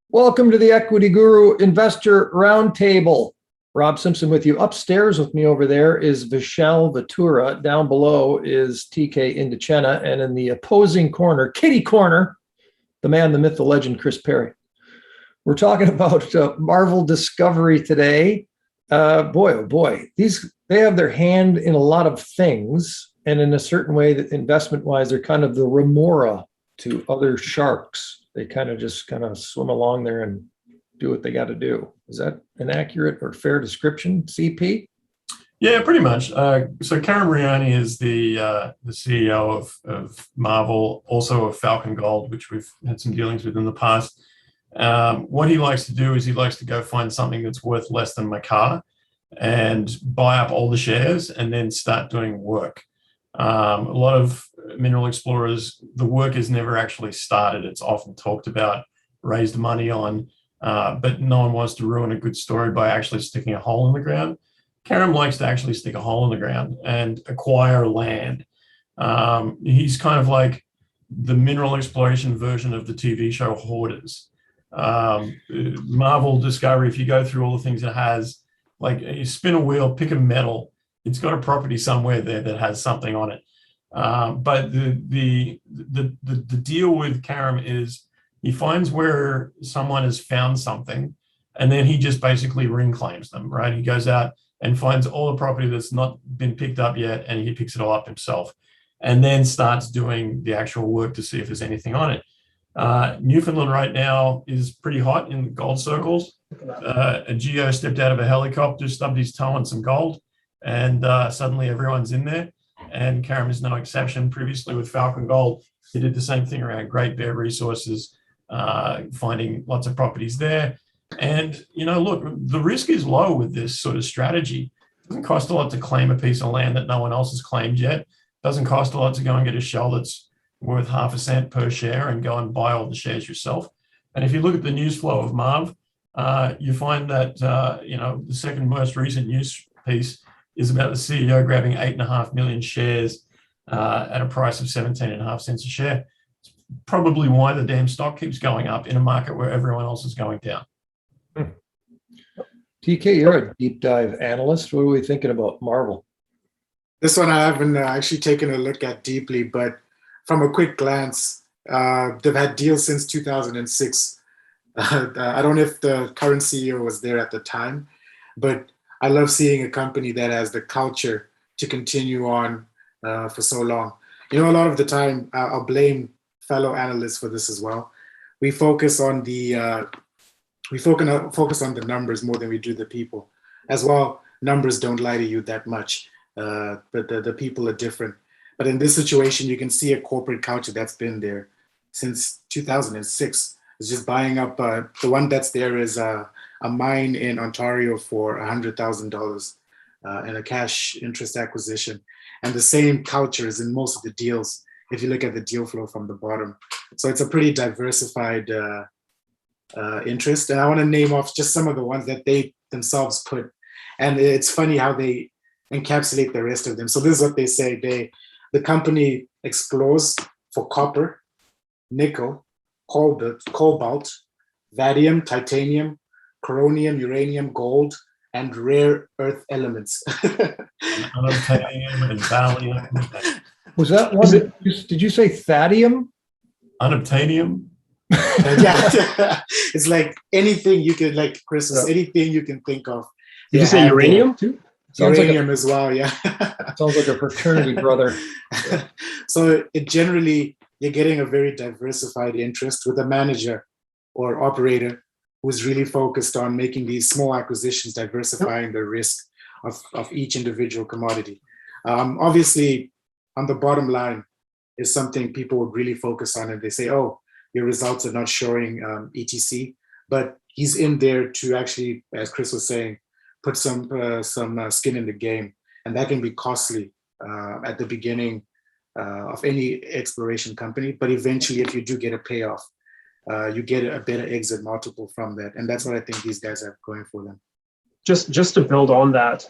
Welcome to the Equity.Guru Investor Roundtable. Rob Simpson with you. Upstairs with me over there is Vishal Vatura. Down below is TK Indicena. And in the opposing corner, kitty corner, the man, the myth, the legend, Chris Perry. We're talking about Marvel Discovery today. Boy, oh boy, they have their hand in a lot of things. And in a certain way, that investment-wise, they're kind of the remora to other sharks. They kind of swim along there and do what they got to do. Is that an accurate or fair description, CP? Yeah, pretty much. So Karen Brioni is the CEO of Marvel, also of Falcon Gold, which we've had some dealings with in the past. What he likes to do is he likes to go find something that's worth less than my car and buy up all the shares and then start doing work. A lot of mineral explorers, the work is never actually started. It's often talked about, raised money on, but no one wants to ruin a good story by actually sticking a hole in the ground. Karam likes to actually stick a hole in the ground and acquire land. He's kind of like the mineral exploration version of the TV show Hoarders. Marvel Discovery, if you go through all the things it has, like you spin a wheel, pick a metal, it's got a property somewhere there that has something on it. But the deal with Karam is he finds where someone has found something, and then he just basically ring claims them, right? He goes out and finds all the property that's not been picked up yet, and he picks it all up himself, and then starts doing the actual work to see if there's anything on it. Newfoundland right now is pretty hot in the gold circles. A geo stepped out of a helicopter, stubbed his toe on some gold, and suddenly everyone's in there. And Karam is no exception. Previously with Falcon Gold, he did the same thing around Great Bear Resources, finding lots of properties there. And, look, the risk is low with this sort of strategy. It doesn't cost a lot to claim a piece of land that no one else has claimed yet. It doesn't cost a lot to go and get a shell that's worth 0.5 cent per share and go and buy all the shares yourself. And if you look at the news flow of MARV, you find that, the second most recent news piece is about the CEO grabbing 8.5 million shares at a price of 17.5 cents a share. It's probably why the damn stock keeps going up in a market where everyone else is going down. TK, you're a deep dive analyst. What are we thinking about Marvel? This one I haven't actually taken a look at deeply, but from a quick glance, they've had deals since 2006. I don't know if the current CEO was there at the time, but I love seeing a company that has the culture to continue on for so long. A lot of the time, I'll blame fellow analysts for this as well. We focus on the numbers more than we do the people. As well, numbers don't lie to you that much, but the people are different. But in this situation, you can see a corporate culture that's been there since 2006. It's just buying up. The one that's there is a mine in Ontario for $100,000 and a cash interest acquisition. And the same culture is in most of the deals, if you look at the deal flow from the bottom. So it's a pretty diversified interest. And I want to name off just some of the ones that they themselves put. And it's funny how they encapsulate the rest of them. So this is what they say. The company explores for copper, nickel, cobalt, vanadium, titanium, chromium, uranium, gold, and rare earth elements. Unobtainium and thallium. Was that one? Did you say thadium? Unobtainium. Yeah, it's like anything you can, like Chris, anything you can think of. Did you say uranium too? Uranium as well, yeah. Sounds like a fraternity brother. So it generally, you're getting a very diversified interest with a manager or operator who's really focused on making these small acquisitions, diversifying the risk of each individual commodity. Obviously, on the bottom line is something people would really focus on, and they say, oh, your results are not showing ETC, but he's in there to actually, as Chris was saying, put some skin in the game, and that can be costly at the beginning of any exploration company. But eventually, if you do get a payoff, you get a better exit multiple from that, and that's what I think these guys have going for them. just to build on that,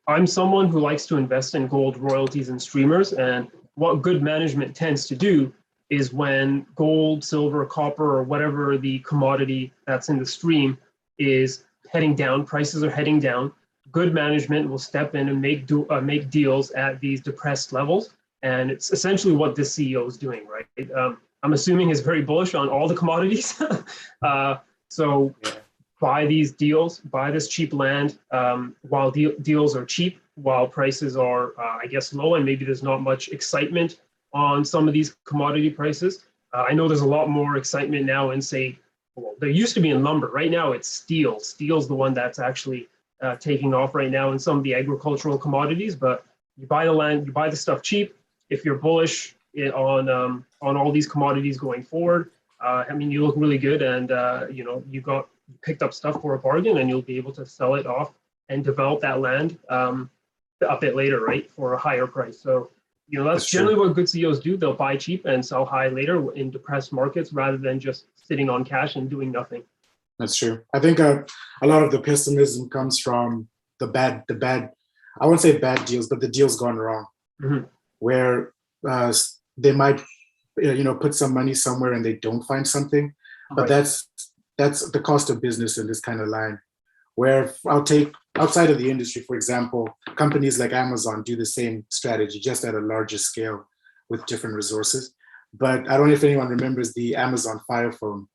I'm someone who likes to invest in gold royalties and streamers. And what good management tends to do is when gold, silver, copper, or whatever the commodity that's in the stream is heading down, prices are heading down, good management will step in and make deals at these depressed levels. And it's essentially what this CEO is doing, right? I'm assuming he's very bullish on all the commodities. So buy these deals, buy this cheap land while deals are cheap, while prices are, I guess, low, and maybe there's not much excitement on some of these commodity prices. I know there's a lot more excitement now in, say, well, there used to be in lumber. Right now it's steel. Steel's the one that's actually taking off right now in some of the agricultural commodities. But you buy the land, you buy the stuff cheap. If you're bullish on all these commodities going forward, I mean, you look really good, and you picked up stuff for a bargain, and you'll be able to sell it off and develop that land a bit later, right, for a higher price. So, that's generally what good CEOs do. They'll buy cheap and sell high later in depressed markets, rather than just sitting on cash and doing nothing. That's true. I think a lot of the pessimism comes from the bad, I won't say bad deals, but the deals gone wrong, where they might, put some money somewhere and they don't find something, but that's the cost of business in this kind of line. Where I'll take outside of the industry, for example, companies like Amazon do the same strategy, just at a larger scale with different resources. But I don't know if anyone remembers the Amazon Fire Phone.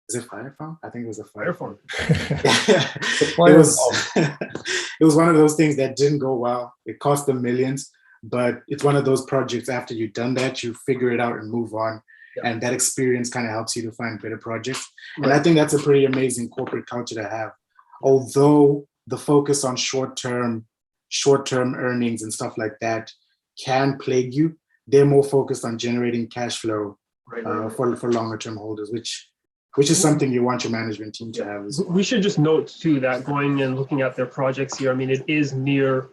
Is it Fire Phone? I think it was a Fire Phone. It was one of those things that didn't go well. It cost them millions, but it's one of those projects, after you've done that, you figure it out and move on. Yeah. And that experience kind of helps you to find better projects. Right. And I think that's a pretty amazing corporate culture to have. Although the focus on short-term earnings and stuff like that can plague you, they're more focused on generating cash flow for longer-term holders, which is something you want your management team to have as well. We should just note too that going and looking at their projects here, I mean, it is near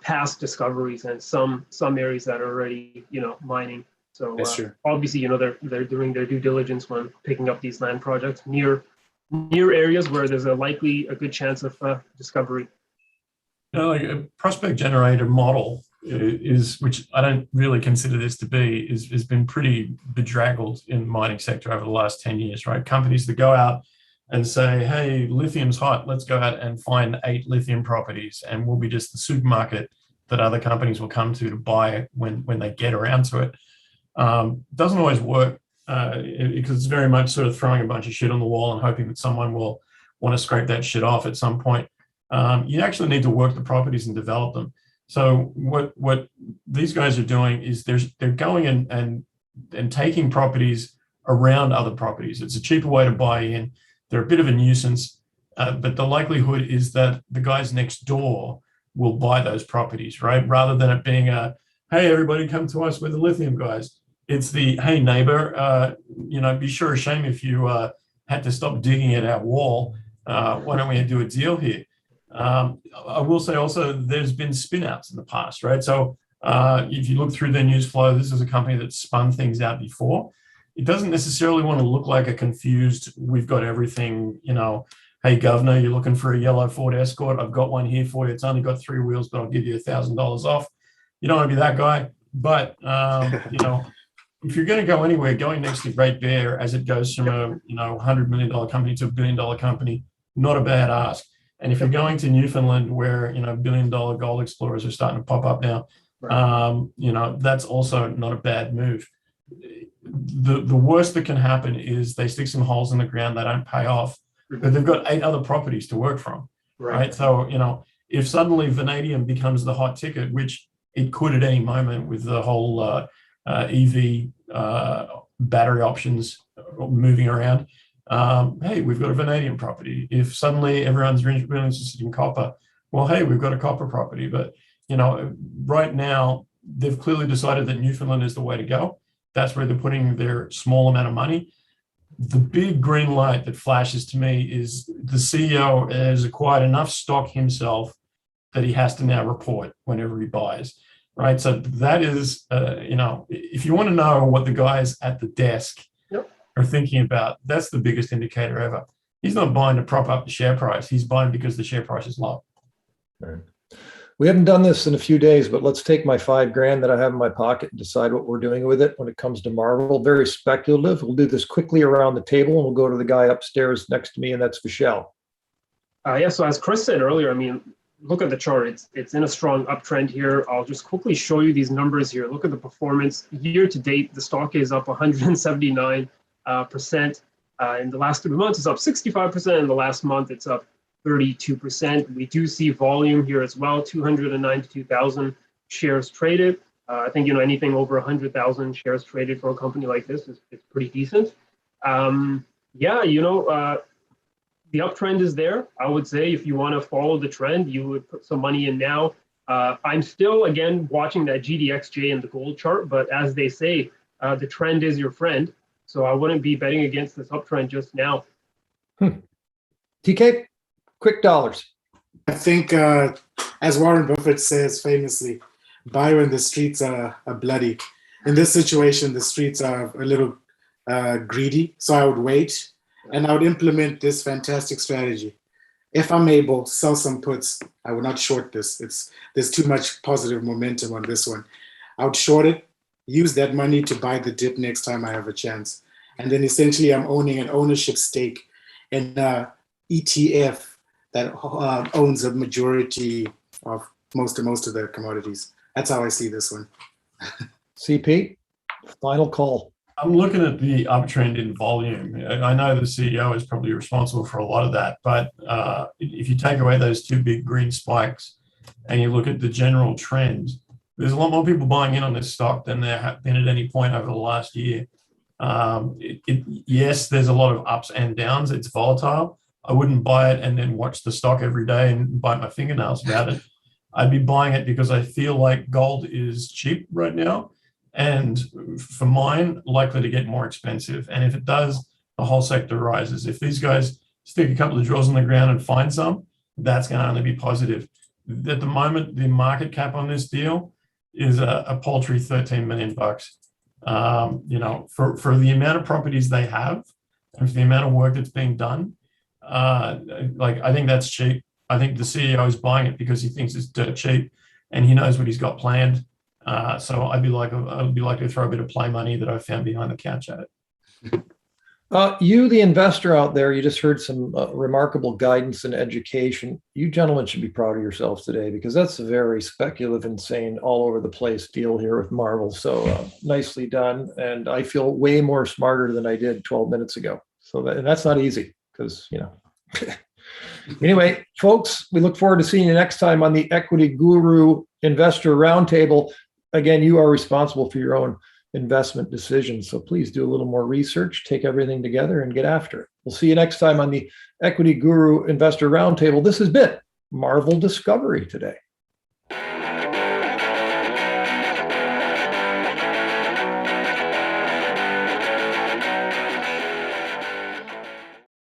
past discoveries and some areas that are already mining. So obviously, they're doing their due diligence when picking up these land projects near areas where there's a good chance of discovery. Like a prospect generator model is, which I don't really consider this to be, has been pretty bedraggled in the mining sector over the last 10 years, right? Companies that go out and say, hey, lithium's hot, let's go out and find 8 lithium properties, and we'll be just the supermarket that other companies will come to buy when they get around to it. Doesn't always work because it's very much sort of throwing a bunch of shit on the wall and hoping that someone will want to scrape that shit off at some point. You actually need to work the properties and develop them. So what these guys are doing is they're going and taking properties around other properties. It's a cheaper way to buy in. They're a bit of a nuisance, but the likelihood is that the guys next door will buy those properties, right? Rather than it being a, hey, everybody come to us, we're the lithium guys. It's the, hey, neighbor, be sure a shame if you had to stop digging at our wall. Why don't we do a deal here? I will say also there's been spin outs in the past, right? So if you look through their news flow, this is a company that spun things out before. It doesn't necessarily want to look like a confused, we've got everything, hey, governor, you're looking for a yellow Ford Escort. I've got one here for you. It's only got 3 wheels, but I'll give you $1,000 off. You don't want to be that guy. But, if you're going to go anywhere, going next to Great Bear as it goes from a $100 million company to a $1 billion company, not a bad ask. And if you're going to Newfoundland, where $1 billion gold explorers are starting to pop up now, that's also not a bad move. The worst that can happen is they stick some holes in the ground, they don't pay off, but they've got 8 other properties to work from, right? So if suddenly vanadium becomes the hot ticket, which it could at any moment with the whole EV battery options moving around. Hey, we've got a vanadium property. If suddenly everyone's really interested in copper, well, hey, we've got a copper property. But, right now, they've clearly decided that Newfoundland is the way to go. That's where they're putting their small amount of money. The big green light that flashes to me is the CEO has acquired enough stock himself that he has to now report whenever he buys. Right. So that is, if you want to know what the guys at the desk are thinking about, that's the biggest indicator ever. He's not buying to prop up the share price. He's buying because the share price is low. Right. We haven't done this in a few days, but let's take my $5,000 that I have in my pocket and decide what we're doing with it when it comes to Marvel. Very speculative. We'll do this quickly around the table, and we'll go to the guy upstairs next to me, and that's Vishal. Yeah, so as Chris said earlier, I mean, look at the chart. It's in a strong uptrend here. I'll just quickly show you these numbers here. Look at the performance. Year to date, the stock is up 179%. In the last 3 months, it's up 65%. In the last month, it's up 32%. We do see volume here as well, 292,000 shares traded. I think, anything over 100,000 shares traded for a company like this is pretty decent. The uptrend is there. I would say if you want to follow the trend, you would put some money in now. I'm still, again, watching that GDXJ in the gold chart, but as they say, the trend is your friend. So I wouldn't be betting against this uptrend just now. TK, quick dollars. I think, as Warren Buffett says famously, buy when the streets are bloody. In this situation, the streets are a little greedy, so I would wait. And I would implement this fantastic strategy. If I'm able, sell some puts. I would not short this. There's too much positive momentum on this one. I would short it, use that money to buy the dip next time I have a chance. And then essentially I'm owning an ownership stake in ETF that owns a majority of most of the commodities. That's how I see this one. CP, final call. I'm looking at the uptrend in volume. I know the CEO is probably responsible for a lot of that, but if you take away those two big green spikes and you look at the general trend, there's a lot more people buying in on this stock than there have been at any point over the last year. Yes, there's a lot of ups and downs. It's volatile. I wouldn't buy it and then watch the stock every day and bite my fingernails about it. I'd be buying it because I feel like gold is cheap right now. And for mine, likely to get more expensive. And if it does, the whole sector rises. If these guys stick a couple of drills in the ground and find some, that's going to only be positive. At the moment, the market cap on this deal is a paltry $13 million. For the amount of properties they have and for the amount of work that's being done, I think that's cheap. I think the CEO is buying it because he thinks it's dirt cheap and he knows what he's got planned. So I'd be likely to throw a bit of play money that I found behind the couch at it. You, the investor out there, you just heard some remarkable guidance and education. You gentlemen should be proud of yourselves today because that's a very speculative, insane, all over the place deal here with Marvel. So nicely done. And I feel way more smarter than I did 12 minutes ago. So that's not easy because, Anyway, folks, we look forward to seeing you next time on the Equity.Guru Investor Roundtable. Again, you are responsible for your own investment decisions. So please do a little more research, take everything together and get after it. We'll see you next time on the Equity.Guru Investor Roundtable. This has been Marvel Discovery today.